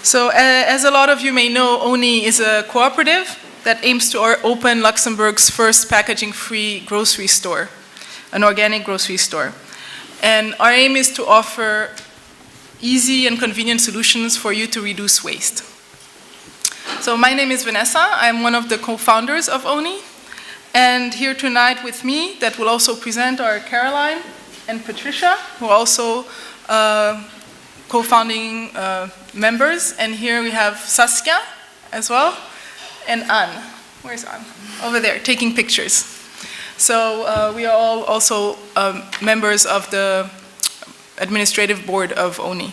So as a lot of you may know, OUNI is a cooperative that aims to open Luxembourg's first packaging-free grocery store, an organic grocery store. And our aim is to offer easy and convenient solutions for you to reduce waste. So my name is Vanessa. I'm one of the co-founders of OUNI. And here tonight with me, that will also present, are Caroline and Patricia, who are also co-founding members. And here we have Saskia as well, and Anne. Where's Anne? Over there, taking pictures. So we are all also members of the administrative board of OUNI.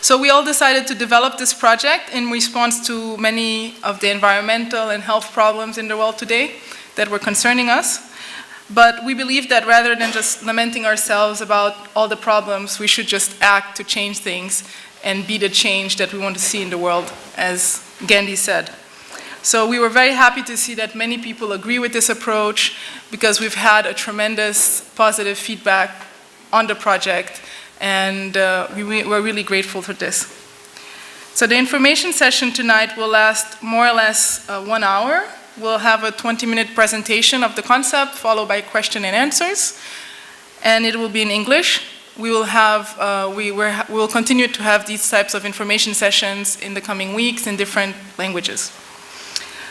So we all decided to develop this project in response to many of the environmental and health problems in the world today that were concerning us. But we believe that rather than just lamenting ourselves about all the problems, we should just act to change things and be the change that we want to see in the world, as Gandhi said. So we were very happy to see that many people agree with this approach because we've had a tremendous positive feedback on the project, and we're really grateful for this. So the information session tonight will last more or less 1 hour. We'll have a 20-minute presentation of the concept, followed by question and answers, and it will be in English. We will continue to have these types of information sessions in the coming weeks in different languages.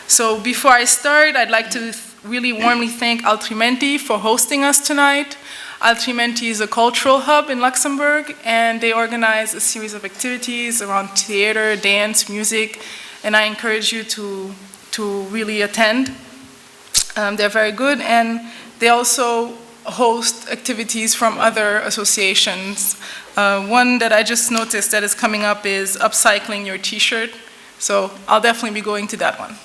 So before I start, I'd like to really warmly thank Altrimenti for hosting us tonight. Altrimenti is a cultural hub in Luxembourg, and they organize a series of activities around theater, dance, music, and I encourage you to really attend. They're very good, and they also host activities from other associations. One that I just noticed that is coming up is upcycling your t-shirt, so I'll definitely be going to that one.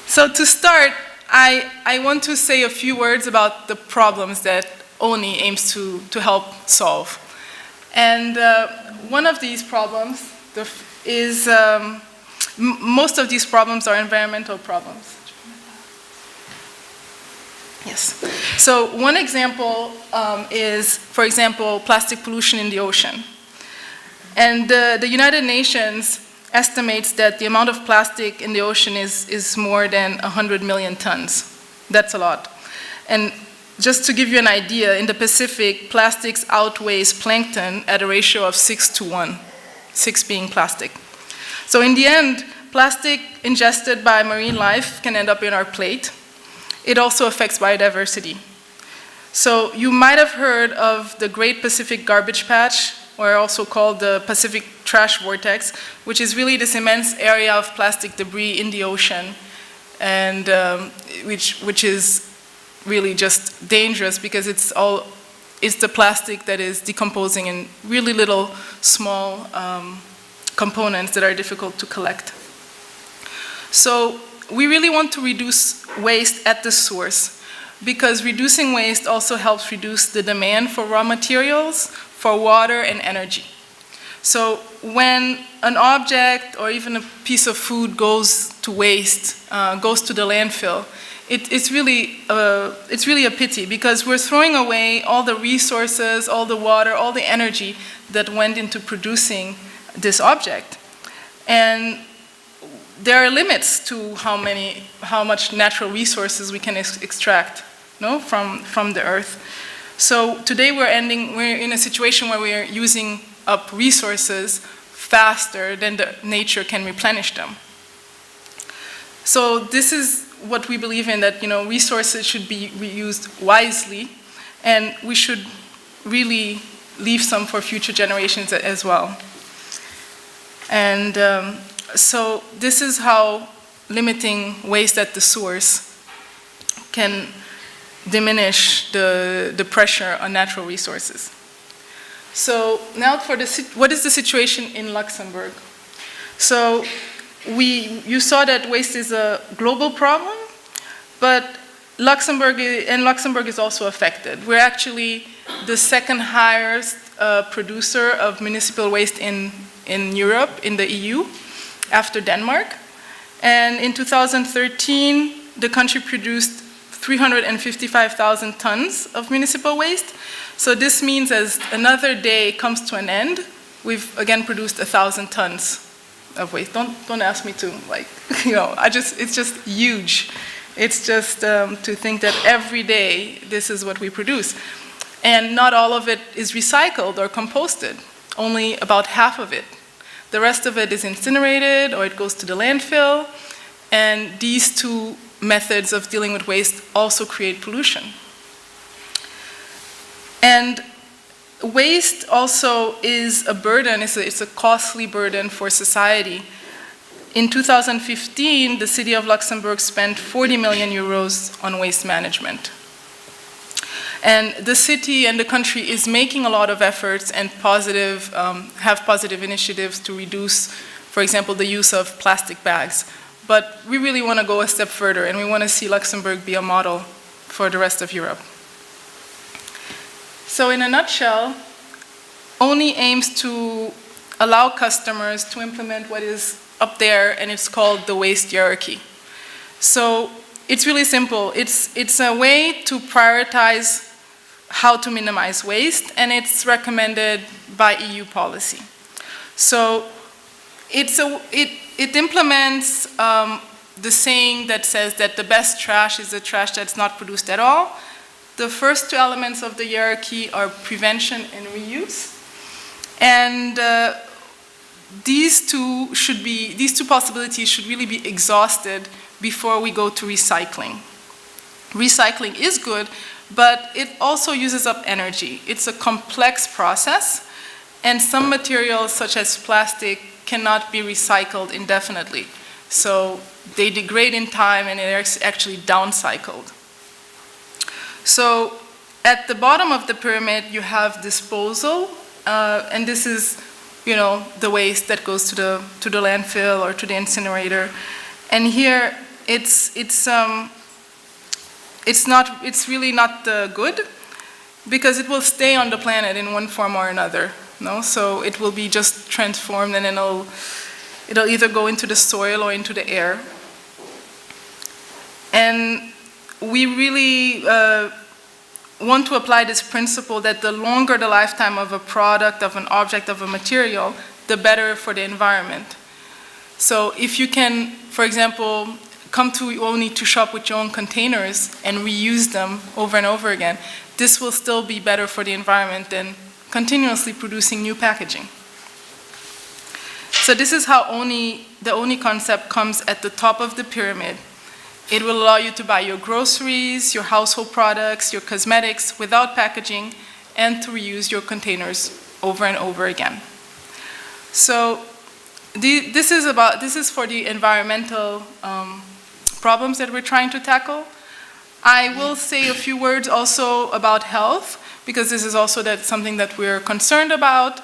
So to start, I want to say a few words about the problems that OUNI aims to help solve. And one of these problems is most of these problems are environmental problems. Yes. So one example is, for example, plastic pollution in the ocean. And the United Nations estimates that the amount of plastic in the ocean is more than 100 million tons. That's a lot. And just to give you an idea, in the Pacific, plastics outweighs plankton at a ratio of 6:1, 6 being plastic. So in the end, plastic ingested by marine life can end up in our plate. It also affects biodiversity. So you might have heard of the Great Pacific Garbage Patch, or also called the Pacific Trash Vortex, which is really this immense area of plastic debris in the ocean, and which is really just dangerous because it's the plastic that is decomposing in really little small components that are difficult to collect. So we really want to reduce waste at the source, because reducing waste also helps reduce the demand for raw materials, for water and energy. So when an object or even a piece of food goes to waste, goes to the landfill, it's really a pity, because we're throwing away all the resources, all the water, all the energy that went into producing this object. And there are limits to how much natural resources we can extract, no, from the earth. So today we're in a situation where we're using up resources faster than the nature can replenish them. So this is what we believe in, that resources should be reused wisely, and we should really leave some for future generations as well. And so this is how limiting waste at the source can diminish the pressure on natural resources. So now what is the situation in Luxembourg? So you saw that waste is a global problem, but Luxembourg is also affected. We're actually the second highest producer of municipal waste in Europe, in the EU, after Denmark. And in 2013, the country produced 355,000 tons of municipal waste. So this means as another day comes to an end, we've again produced 1,000 tons of waste. Don't ask me to, like, it's just huge. It's just to think that every day this is what we produce. And not all of it is recycled or composted, only about half of it. The rest of it is incinerated or it goes to the landfill. And these two methods of dealing with waste also create pollution. And waste also is a burden, it's a costly burden for society. In 2015, the city of Luxembourg spent 40 million euros on waste management. And the city and the country is making a lot of efforts and have positive initiatives to reduce, for example, the use of plastic bags. But we really want to go a step further, and we want to see Luxembourg be a model for the rest of Europe. So in a nutshell, OUNI aims to allow customers to implement what is up there, and it's called the waste hierarchy. So it's really simple. It's a way to prioritize how to minimize waste, and it's recommended by EU policy. So it implements the saying that says that the best trash is the trash that's not produced at all. The first two elements of the hierarchy are prevention and reuse. And these two possibilities should really be exhausted before we go to recycling. Recycling is good, but it also uses up energy. It's a complex process, and some materials, such as plastic, cannot be recycled indefinitely. So they degrade in time and they're actually downcycled. So at the bottom of the pyramid, you have disposal, and this is, the waste that goes to the landfill or to the incinerator. And here, it's really not good, because it will stay on the planet in one form or another. No? So it will be just transformed, and then it'll either go into the soil or into the air. And we really want to apply this principle that the longer the lifetime of a product, of an object, of a material, the better for the environment. So if you can, for example, come to OUNI to shop with your own containers and reuse them over and over again, this will still be better for the environment than continuously producing new packaging. So this is how the OUNI concept comes at the top of the pyramid. It will allow you to buy your groceries, your household products, your cosmetics without packaging, and to reuse your containers over and over again. So this is for the environmental problems that we're trying to tackle. I will say a few words also about health, because this is also something that we're concerned about.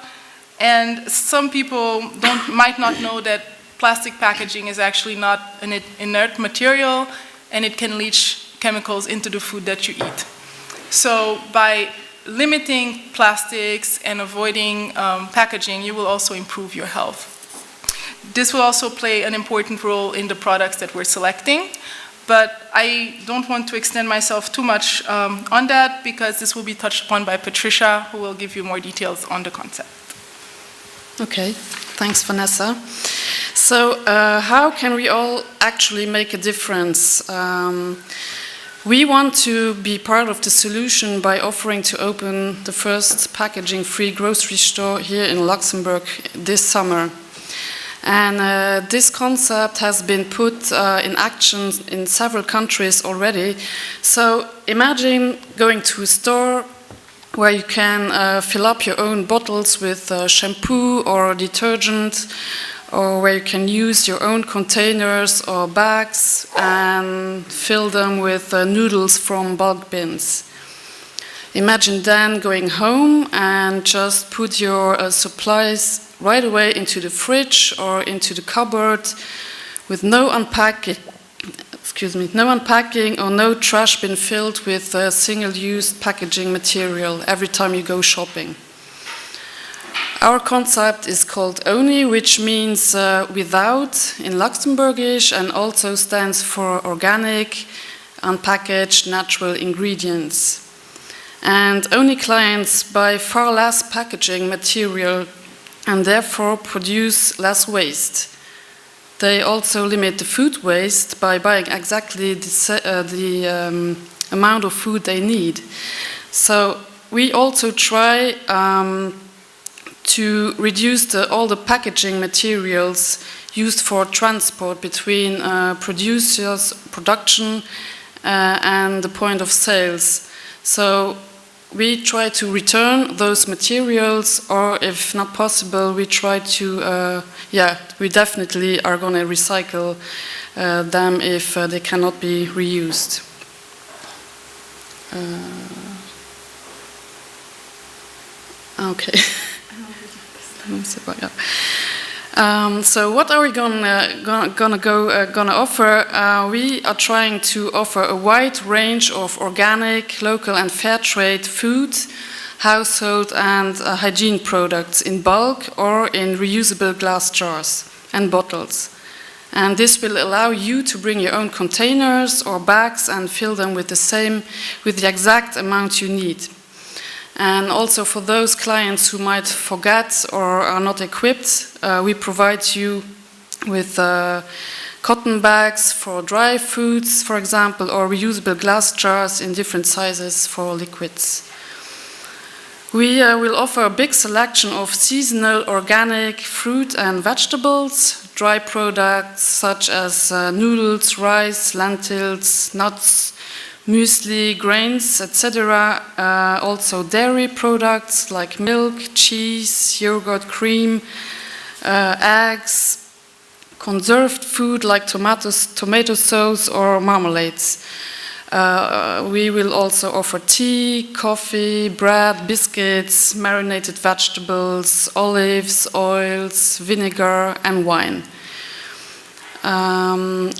And some people might not know that plastic packaging is actually not an inert material, and it can leach chemicals into the food that you eat. So by limiting plastics and avoiding packaging, you will also improve your health. This will also play an important role in the products that we're selecting, but I don't want to extend myself too much on that, because this will be touched upon by Patricia, who will give you more details on the concept. Okay, thanks, Vanessa. So how can we all actually make a difference? We want to be part of the solution by offering to open the first packaging-free grocery store here in Luxembourg this summer. And this concept has been put in action in several countries already. So imagine going to a store where you can fill up your own bottles with shampoo or detergent, or where you can use your own containers or bags and fill them with noodles from bulk bins. Imagine then going home and just put your supplies right away into the fridge or into the cupboard with no unpacking or no trash bin filled with single-use packaging material every time you go shopping. Our concept is called OUNI, which means without in Luxembourgish, and also stands for organic, unpackaged natural ingredients. And OUNI clients buy far less packaging material and therefore produce less waste. They also limit the food waste by buying exactly the amount of food they need. So we also try to reduce all the packaging materials used for transport between production and the point of sales. So we try to return those materials, or if not possible, we try to, we definitely are going to recycle them if they cannot be reused. Okay. So what are we gonna offer? We are trying to offer a wide range of organic, local and fair trade food, household and hygiene products in bulk or in reusable glass jars and bottles. And this will allow you to bring your own containers or bags and fill them with the exact amount you need. And also for those clients who might forget or are not equipped, we provide you with cotton bags for dry foods, for example, or reusable glass jars in different sizes for liquids. We will offer a big selection of seasonal organic fruit and vegetables, dry products such as noodles, rice, lentils, nuts, muesli, grains, etc. Also dairy products like milk, cheese, yogurt, cream, eggs, conserved food like tomato sauce or marmalades. We will also offer tea, coffee, bread, biscuits, marinated vegetables, olives, oils, vinegar and wine.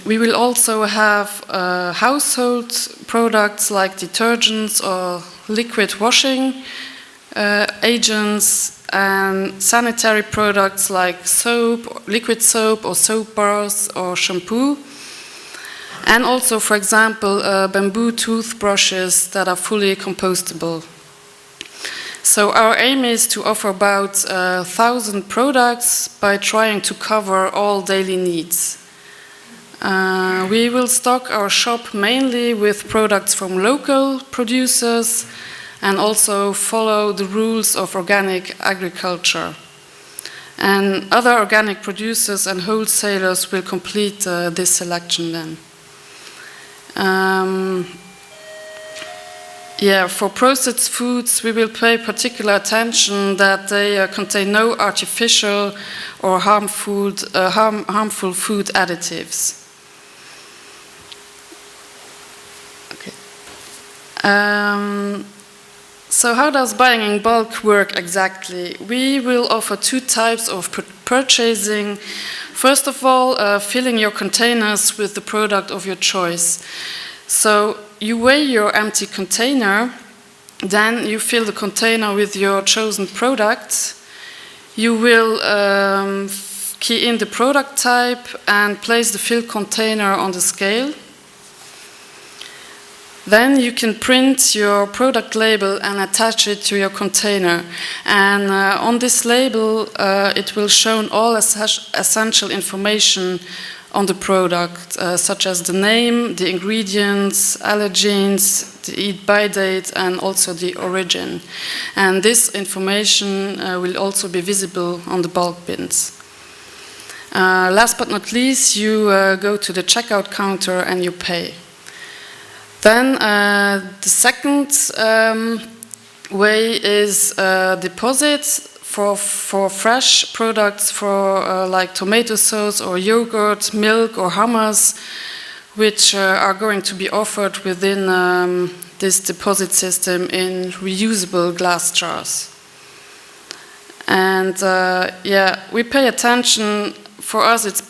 We will also have household products like detergents or liquid washing agents, and sanitary products like soap, liquid soap or soap bars or shampoo. And also, for example, bamboo toothbrushes that are fully compostable. So our aim is to offer about 1,000 products by trying to cover all daily needs. We will stock our shop mainly with products from local producers and also follow the rules of organic agriculture. And other organic producers and wholesalers will complete this selection then. For processed foods, we will pay particular attention that they contain no artificial or harmful food additives. So how does buying in bulk work exactly? We will offer two types of purchasing. First of all, filling your containers with the product of your choice. So you weigh your empty container, then you fill the container with your chosen product. You will key in the product type and place the filled container on the scale. Then you can print your product label and attach it to your container. And on this label, it will show all essential information on the product, such as the name, the ingredients, allergens, the eat-by date, and also the origin. And this information will also be visible on the bulk bins. Last but not least, you go to the checkout counter and you pay. Then the second way is deposit for fresh products like tomato sauce or yogurt, milk or hummus, which are going to be offered within this deposit system in reusable glass jars. And we pay attention. For us, it's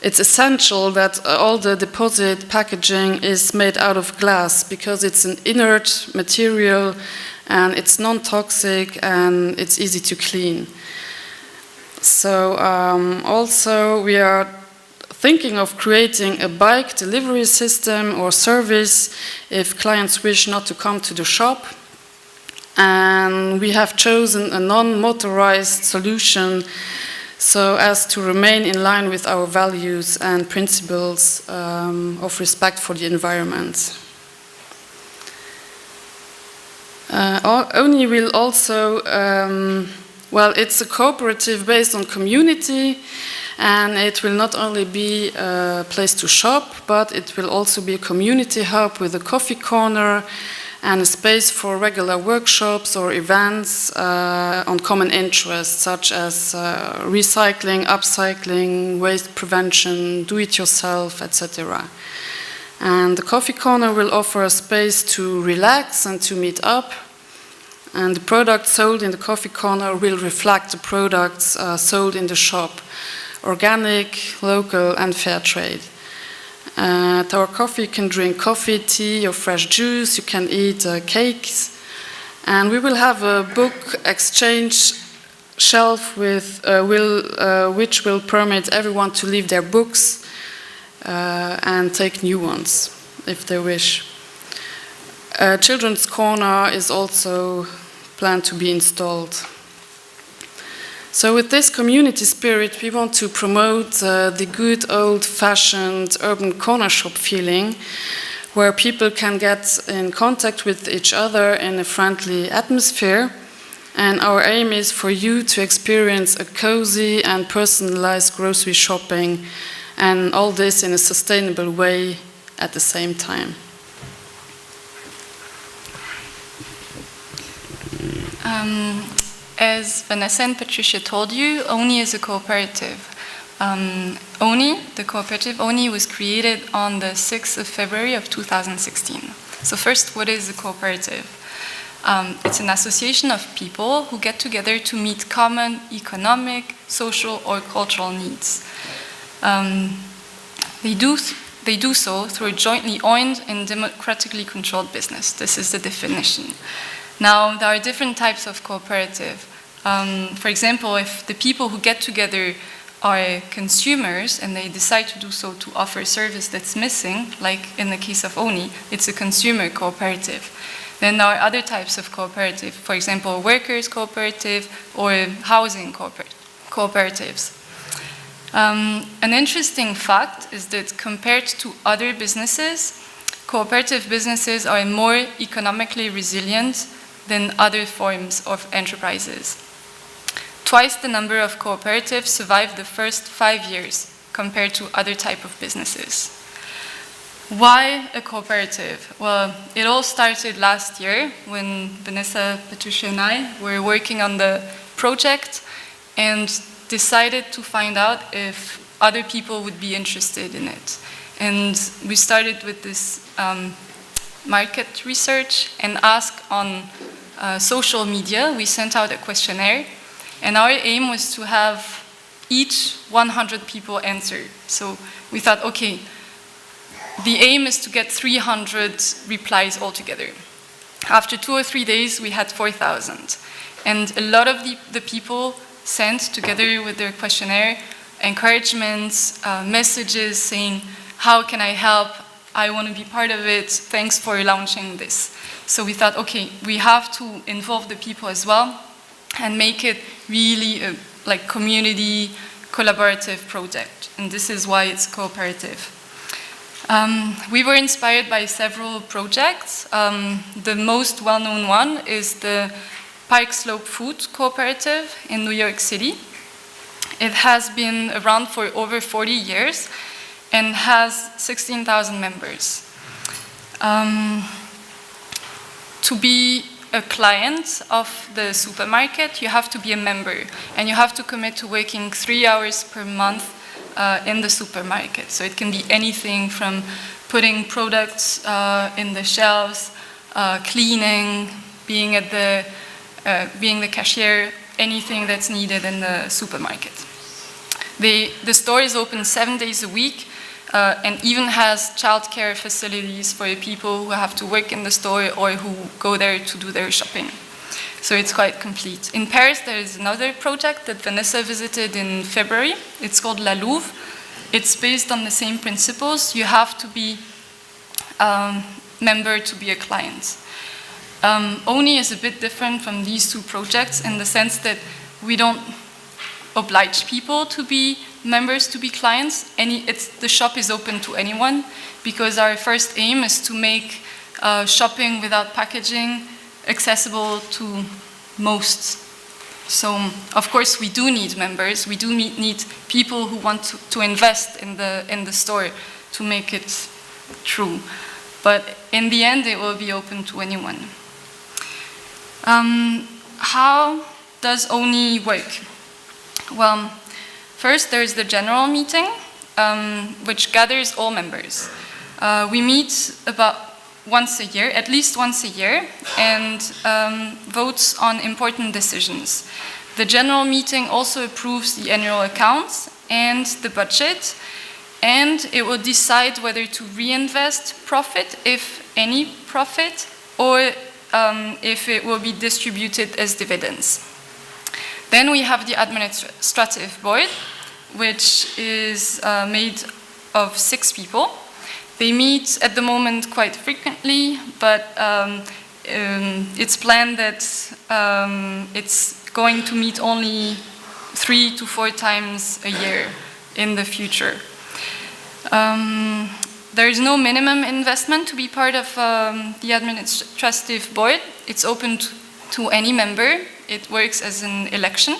it's essential that all the deposit packaging is made out of glass because it's an inert material and it's non-toxic and it's easy to clean. So also we are thinking of creating a bike delivery system or service if clients wish not to come to the shop. And we have chosen a non-motorized solution so as to remain in line with our values and principles of respect for the environment. OUNI will also, it's a cooperative based on community, and it will not only be a place to shop, but it will also be a community hub with a coffee corner and a space for regular workshops or events on common interests, such as recycling, upcycling, waste prevention, do-it-yourself, etc. And the coffee corner will offer a space to relax and to meet up. And the products sold in the coffee corner will reflect the products sold in the shop, organic, local, and fair trade. At our coffee, you can drink coffee, tea, or fresh juice. You can eat cakes. And we will have a book exchange shelf with, which will permit everyone to leave their books and take new ones, if they wish. A children's corner is also planned to be installed. So with this community spirit, we want to promote the good old-fashioned urban corner shop feeling, where people can get in contact with each other in a friendly atmosphere. And our aim is for you to experience a cozy and personalized grocery shopping, and all this in a sustainable way at the same time. As Vanessa and Patricia told you, OUNI is a cooperative. OUNI, the cooperative OUNI, was created on the 6th of February of 2016. So first, what is a cooperative? It's an association of people who get together to meet common economic, social, or cultural needs. They do so through a jointly owned and democratically controlled business. This is the definition. Now, there are different types of cooperative. For example, if the people who get together are consumers and they decide to do so to offer a service that's missing, like in the case of OUNI, it's a consumer cooperative. Then there are other types of cooperative, for example, workers' cooperative or housing cooperatives. An interesting fact is that compared to other businesses, cooperative businesses are more economically resilient than other forms of enterprises. Twice the number of cooperatives survived the first 5 years compared to other type of businesses. Why a cooperative? Well, it all started last year when Vanessa, Patricia, and I were working on the project and decided to find out if other people would be interested in it. And we started with this market research and asked on social media. We sent out a questionnaire, and our aim was to have each 100 people answer. So we thought, okay, the aim is to get 300 replies altogether. After 2 or 3 days, we had 4,000. And a lot of the people sent, together with their questionnaire, encouragements, messages saying, how can I help? I want to be part of it. Thanks for launching this. So we thought, okay, we have to involve the people as well and make it really a community collaborative project. And this is why it's cooperative. We were inspired by several projects. The most well-known one is the Park Slope Food Cooperative in New York City. It has been around for over 40 years and has 16,000 members. To be a client of the supermarket, you have to be a member, and you have to commit to working 3 hours per month in the supermarket. So it can be anything from putting products in the shelves, cleaning, being the cashier, anything that's needed in the supermarket. The store is open 7 days a week and even has childcare facilities for people who have to work in the store or who go there to do their shopping. So it's quite complete. In Paris, there is another project that Vanessa visited in February. It's called La Louve. It's based on the same principles. You have to be a member to be a client. OUNI is a bit different from these two projects in the sense that we don't oblige people to be members, to be clients. The shop is open to anyone, because our first aim is to make shopping without packaging accessible to most. So, of course, we do need members. We do need people who want to invest in the store to make it true. But in the end, it will be open to anyone. How does OUNI work? Well, first there's the general meeting, which gathers all members. We meet about once a year, at least once a year, and votes on important decisions. The general meeting also approves the annual accounts and the budget, and it will decide whether to reinvest profit, if any profit, or if it will be distributed as dividends. Then we have the administrative board, which is made of 6 people. They meet at the moment quite frequently, but it's planned that it's going to meet only 3 to 4 times a year in the future. There is no minimum investment to be part of the administrative board. It's open to any member. It works as an election.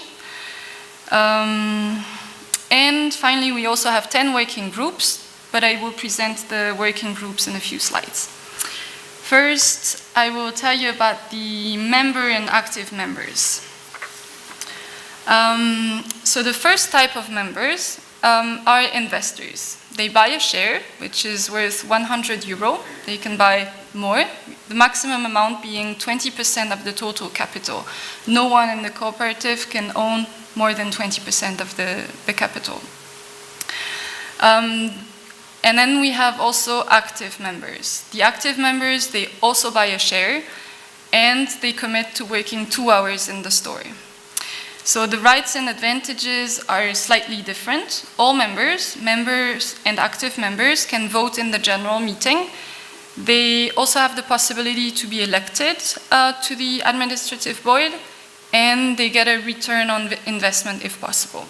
And finally, we also have 10 working groups, but I will present the working groups in a few slides. First, I will tell you about the member and active members. So the first type of members are investors. They buy a share, which is worth 100 euro. They can buy more, the maximum amount being 20% of the total capital. No one in the cooperative can own more than 20% of the capital. And then we have also active members. The active members, they also buy a share, and they commit to working 2 hours in the store. So the rights and advantages are slightly different. All members and active members can vote in the general meeting. They also have the possibility to be elected to the administrative board, and they get a return on investment if possible.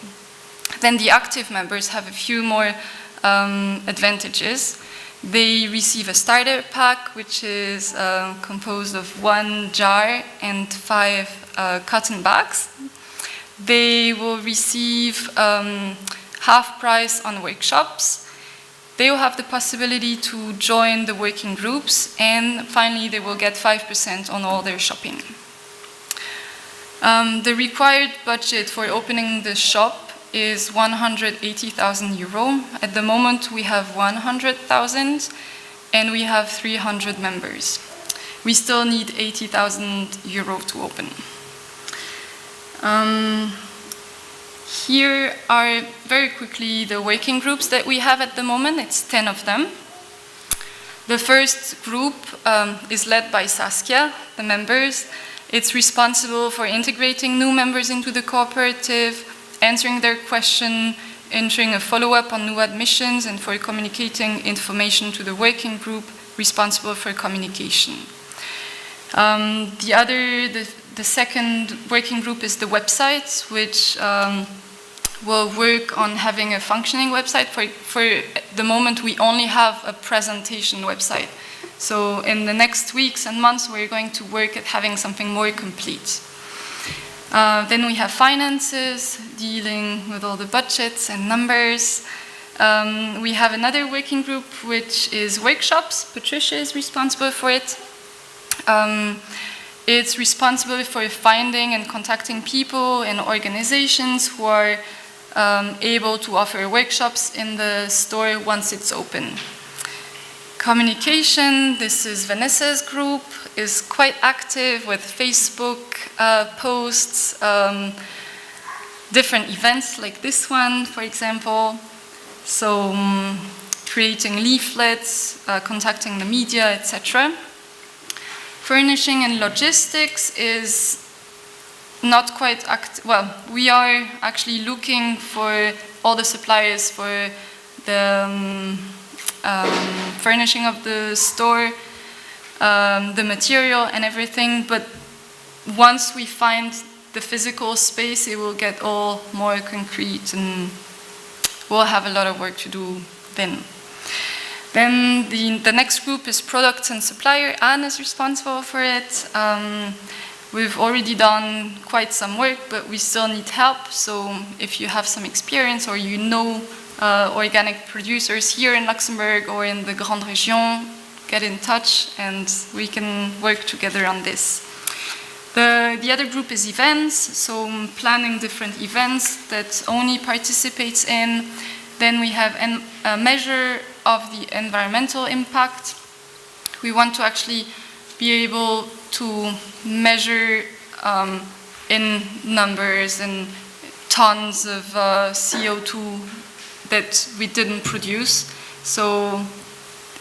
Then the active members have a few more advantages. They receive a starter pack, which is composed of 1 jar and 5 cotton bags. They will receive half price on workshops. They will have the possibility to join the working groups, and finally they will get 5% on all their shopping. The required budget for opening the shop is 180,000 euro. At the moment we have 100,000 and we have 300 members. We still need 80,000 euro to open. Here are very quickly the working groups that we have at the moment. It's 10 of them. The first group is led by Saskia, the members. It's responsible for integrating new members into the cooperative, answering their question, entering a follow-up on new admissions, and for communicating information to the working group responsible for communication. The second working group is the website, which will work on having a functioning website. For the moment, we only have a presentation website. So in the next weeks and months, we're going to work at having something more complete. Then we have finances, dealing with all the budgets and numbers. We have another working group, which is workshops. Patricia is responsible for it. It's responsible for finding and contacting people and organizations who are able to offer workshops in the store once it's open. Communication, this is Vanessa's group, is quite active with Facebook posts, different events like this one, for example. So creating leaflets, contacting the media, etc. Furnishing and logistics is not quite well, we are actually looking for all the suppliers for the furnishing of the store. the material and everything, but once we find the physical space, it will get all more concrete and we'll have a lot of work to do then. Then the next group is products and supplier. Anne is responsible for it. We've already done quite some work, but we still need help. So if you have some experience or you know organic producers here in Luxembourg or in the Grande Région, get in touch and we can work together on this. The other group is events, so planning different events that OUNI participates in. Then we have a measure of the environmental impact. We want to actually be able to measure in numbers and tons of CO2 that we didn't produce. So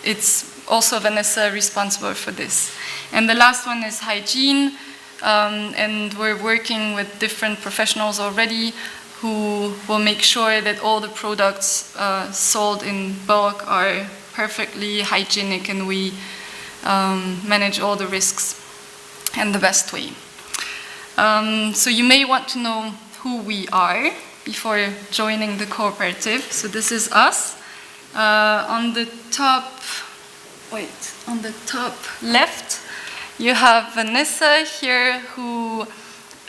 it's also Vanessa responsible for this. And the last one is hygiene. And we're working with different professionals already who will make sure that all the products sold in bulk are perfectly hygienic and we manage all the risks in the best way. So you may want to know who we are before joining the cooperative. So this is us. On the top left, you have Vanessa here, who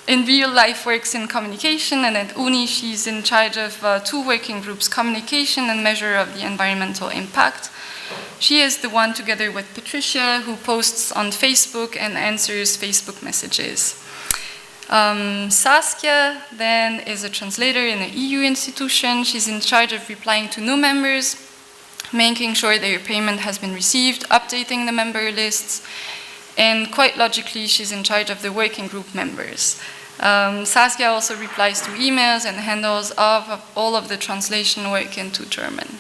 in real life works in communication, and at OUNI she's in charge of 2 working groups, communication and measure of the environmental impact. She is the one, together with Patricia, who posts on Facebook and answers Facebook messages. Saskia then is a translator in an EU institution. She's in charge of replying to new members, making sure their payment has been received, updating the member lists, and quite logically, she's in charge of the working group members. Saskia also replies to emails and handles all of the translation work into German.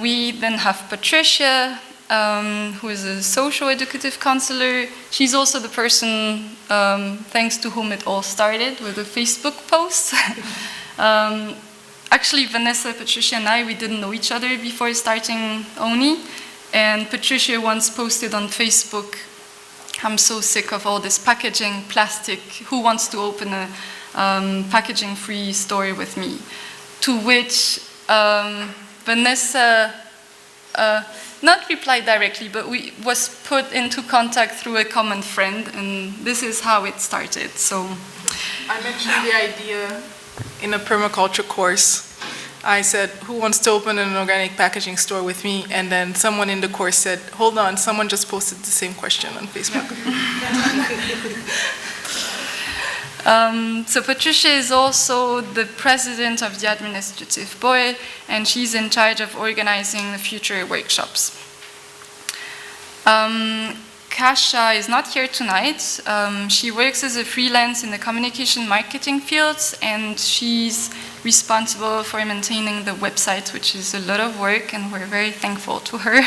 We then have Patricia, who is a social educative counselor. She's also the person thanks to whom it all started with a Facebook post. Actually, Vanessa, Patricia, and I, we didn't know each other before starting OUNI. And Patricia once posted on Facebook, "I'm so sick of all this packaging, plastic. Who wants to open a packaging-free store with me?" To which Vanessa not replied directly, but was put into contact through a common friend, and this is how it started. So I mentioned the idea in a permaculture course. I said, "Who wants to open an organic packaging store with me?" And then someone in the course said, "Hold on, someone just posted the same question on Facebook." So Patricia is also the president of the administrative board, and she's in charge of organizing the future workshops. Kasia is not here tonight. She works as a freelance in the communication marketing fields, and she's responsible for maintaining the website, which is a lot of work, and we're very thankful to her.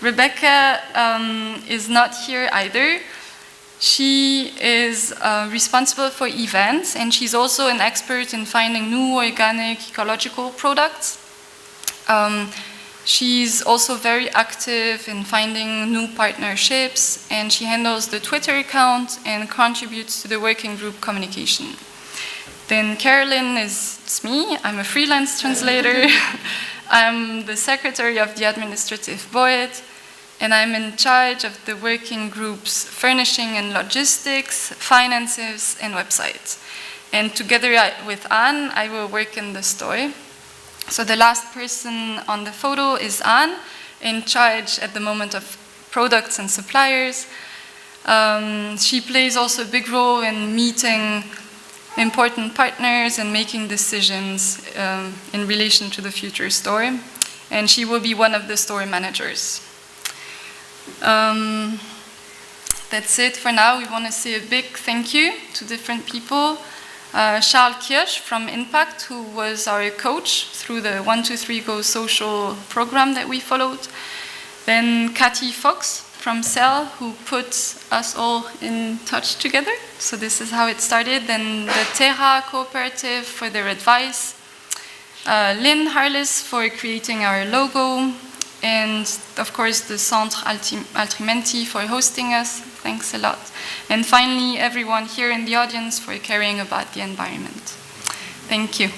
Rebecca is not here either. She is responsible for events, and she's also an expert in finding new organic, ecological products. She's also very active in finding new partnerships, and she handles the Twitter account and contributes to the working group communication. Then Carolyn it's me. I'm a freelance translator. I'm the secretary of the administrative board, and I'm in charge of the working groups furnishing and logistics, finances, and websites. And together with Anne, I will work in the store. So the last person on the photo is Anne, in charge at the moment of products and suppliers. She plays also a big role in meeting important partners and making decisions in relation to the future store. And she will be one of the store managers. That's it for now. We want to say a big thank you to different people. Charles Kirsch from Impact, who was our coach through the 1-2-3 Go social program that we followed. Then Cathy Fox from Cell, who put us all in touch together. So this is how it started. Then the Terra Cooperative for their advice. Lynn Harless for creating our logo. and of course the Centre Altrimenti for hosting us. Thanks a lot. And finally, everyone here in the audience for caring about the environment. Thank you.